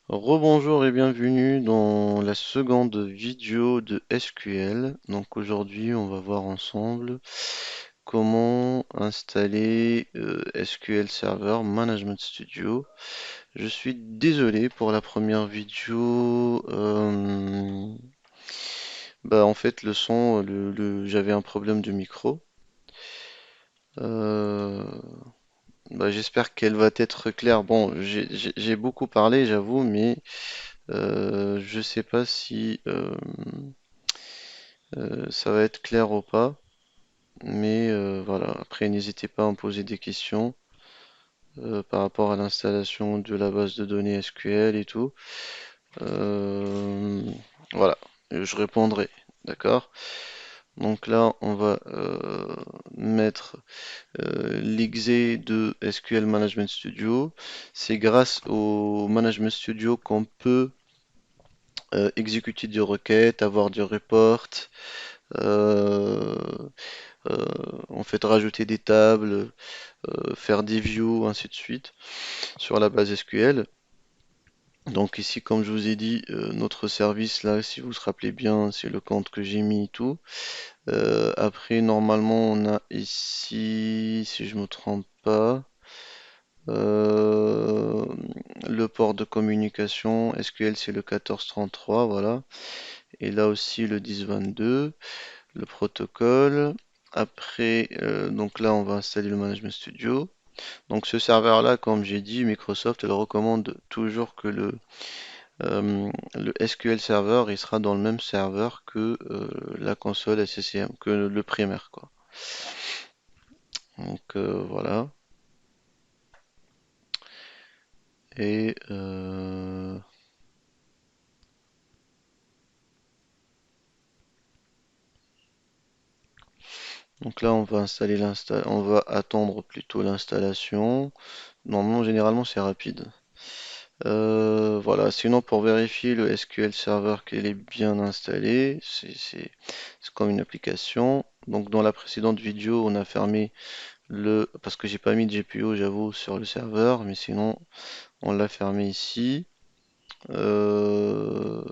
Rebonjour et bienvenue dans la seconde vidéo de SQL. Donc aujourd'hui, on va voir ensemble comment installer SQL Server Management Studio. Je suis désolé pour la première vidéo. En fait, le son, j'avais un problème de micro. Euh, J'espère qu'elle va être claire. Bon, j'ai beaucoup parlé, j'avoue, mais je sais pas si ça va être clair ou pas, mais voilà. Après, n'hésitez pas à me poser des questions par rapport à l'installation de la base de données SQL et tout. Euh, voilà, je répondrai, d'accord? Donc là, on va mettre l'exé de SQL Management Studio. C'est grâce au Management Studio qu'on peut exécuter des requêtes, avoir des reports, euh, euh, en fait rajouter des tables, faire des views, ainsi de suite, sur la base SQL. Donc ici, comme je vous ai dit, notre service là, si vous vous rappelez bien, c'est le compte que j'ai mis et tout. Après, normalement, on a ici, si je me trompe pas, euh, le port de communication SQL, c'est le 1433, voilà. Et là aussi le 1022, le protocole. Après, donc là, on va installer le Management Studio. Donc ce serveur-là, comme j'ai dit, Microsoft elle recommande toujours que le SQL Server il sera dans le même serveur que la console SCCM, que le primaire, quoi. Donc voilà. Et donc là, on va attendre plutôt l'installation. Normalement, généralement, c'est rapide. Voilà, sinon pour vérifier le SQL Server qu'il est bien installé, c'est comme une application. Donc dans la précédente vidéo, on a fermé parce que j'ai pas mis de GPO, j'avoue, sur le serveur, mais sinon on l'a fermé ici, euh,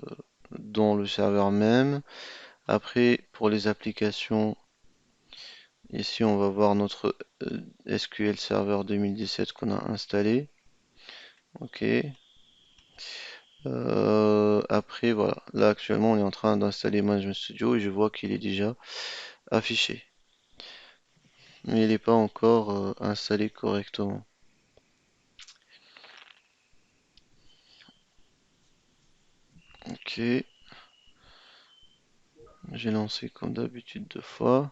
dans le serveur même. Après, pour les applications, ici on va voir notre SQL Server 2017 qu'on a installé. Ok. Après, voilà. Là, actuellement, on est en train d'installer Management Studio et je vois qu'il est déjà affiché. Mais il n'est pas encore installé correctement. Ok. J'ai lancé comme d'habitude 2 fois.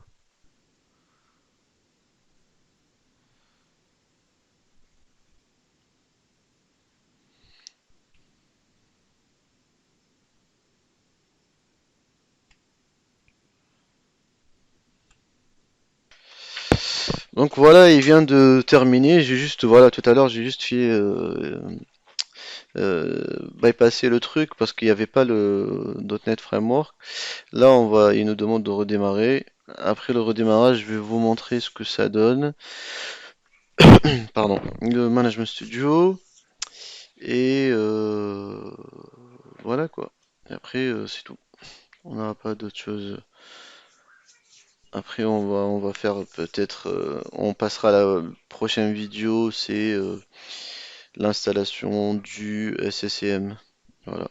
Donc voilà, il vient de terminer. Voilà, tout à l'heure, j'ai juste fait bypasser le truc parce qu'il n'y avait pas le .NET Framework. Là, il nous demande de redémarrer. Après le redémarrage, je vais vous montrer ce que ça donne. Pardon. Le Management Studio. Et voilà quoi. Et après, c'est tout. On n'aura pas d'autre chose. Après, on va faire peut-être. On passera à la prochaine vidéo, c'est l'installation du SCCM. Voilà.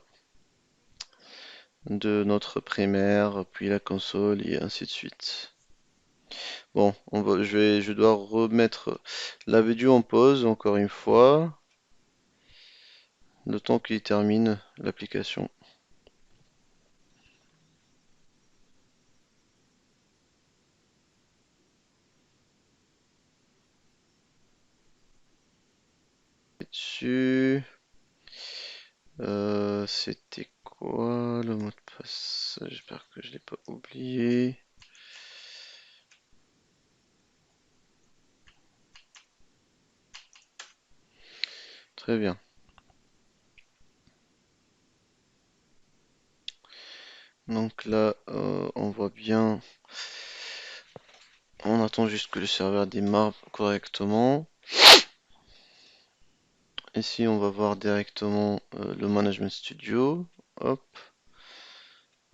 De notre primaire, puis la console et ainsi de suite. Bon, je dois remettre la vidéo en pause encore une fois, le temps qu'il termine l'application. Dessus. C'était quoi le mot de passe? J'espère que je l'ai pas oublié. Très bien. Donc là, on voit bien. On attend juste que le serveur démarre correctement. Ici, on va voir directement le Management Studio. Hop,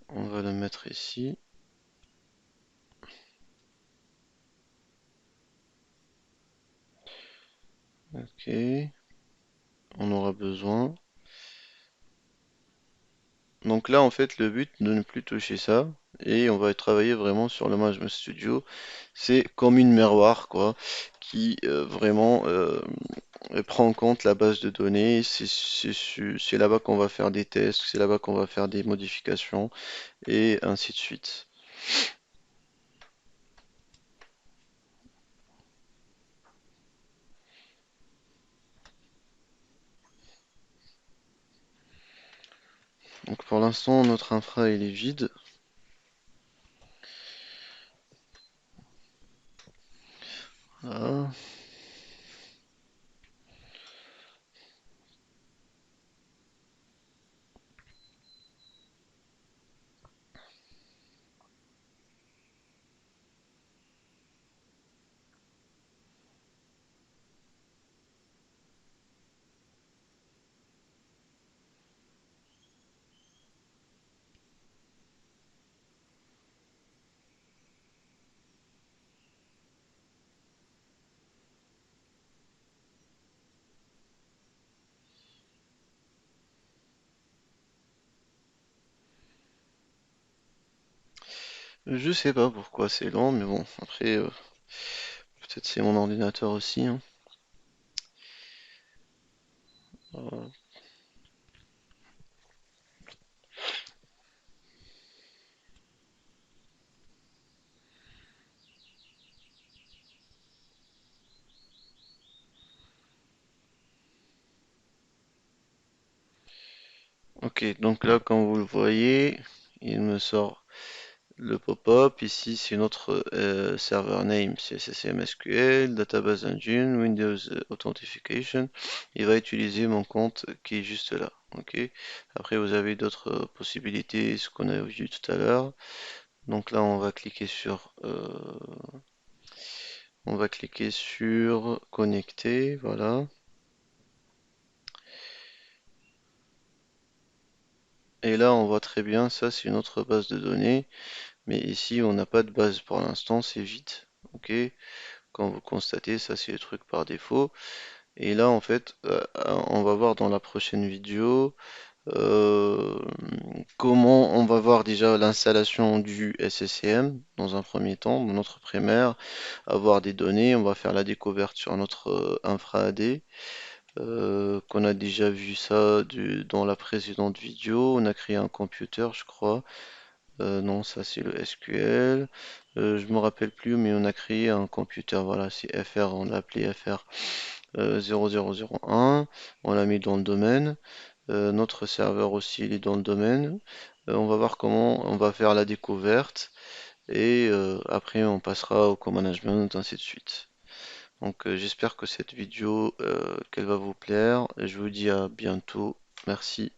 on va le mettre ici. Ok, on aura besoin. Donc là, en fait, le but de ne plus toucher ça, et on va travailler vraiment sur le Management Studio. C'est comme une miroir, quoi, qui vraiment prend en compte la base de données. C'est là-bas qu'on va faire des tests, c'est là-bas qu'on va faire des modifications, et ainsi de suite. Donc pour l'instant, notre infra, il est vide. Voilà. Je sais pas pourquoi c'est lent, mais bon, après, peut-être c'est mon ordinateur aussi, hein. Euh, Ok, donc là, comme vous le voyez, il me sort le pop-up. Ici, c'est notre server name, c'est SSM SQL, Database Engine, Windows Authentication. Il va utiliser mon compte qui est juste là. Ok. Après, vous avez d'autres possibilités, ce qu'on a vu tout à l'heure. Donc là, on va cliquer sur connecter, voilà. Et là, on voit très bien, ça c'est une autre base de données. Mais ici, on n'a pas de base pour l'instant, c'est vide. Ok. Quand vous constatez, ça c'est le truc par défaut. Et là, en fait, on va voir dans la prochaine vidéo euh, comment on va voir déjà l'installation du SCCM dans un premier temps, dans notre primaire, avoir des données, on va faire la découverte sur notre infra AD, qu'on a déjà vu ça dans la précédente vidéo, on a créé un computer, je crois. Non, ça c'est le SQL. Je me rappelle plus, mais on a créé un computer, voilà, c'est FR, on l'a appelé FR 0001, on l'a mis dans le domaine. Notre serveur aussi, il est dans le domaine. On va voir comment on va faire la découverte et après on passera au co-management, ainsi de suite. Donc j'espère que cette vidéo qu'elle va vous plaire. Je vous dis à bientôt. Merci.